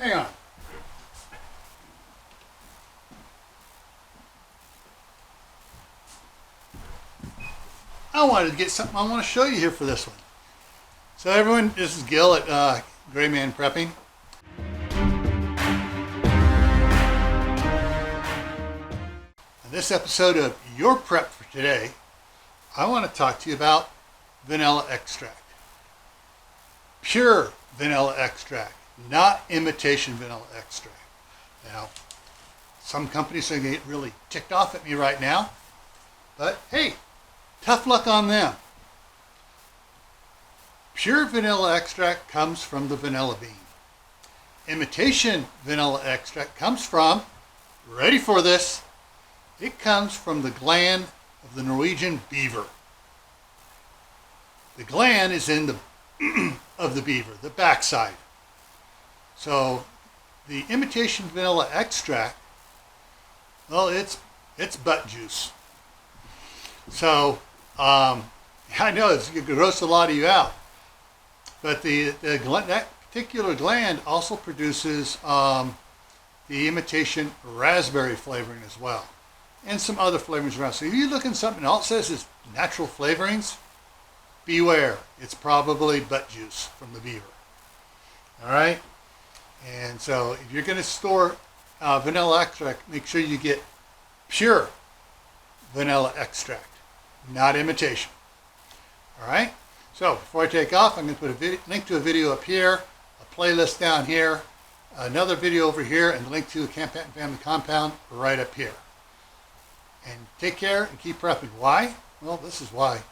Hang on. I wanted to get something I want to show you here for this one. So everyone, this is Gil at Grayman Prepping. In this episode of Your Prep for Today, I want to talk to you about vanilla extract. Pure vanilla extract, not imitation vanilla extract. Now, some companies are going to get really ticked off at me right now, but hey, tough luck on them. Pure vanilla extract comes from the vanilla bean. Imitation vanilla extract comes from, ready for this, it comes from the gland of the Norwegian beaver. The gland is in the of the beaver, the backside. So the imitation vanilla extract, well, it's butt juice. So I know it's going to gross a lot of you out, but that particular gland also produces the imitation raspberry flavoring as well, and some other flavorings around. So if you look in something else that says it's natural flavorings, beware, it's probably butt juice from the beaver. All right, and so if you're going to store vanilla extract, make sure you get pure vanilla extract, not imitation. All right, so before I take off, I'm going to put a link to a video up here, a playlist down here, another video over here, and a link to a Camp Patton Family Compound right up here. And take care and keep prepping. Why? Well, this is why.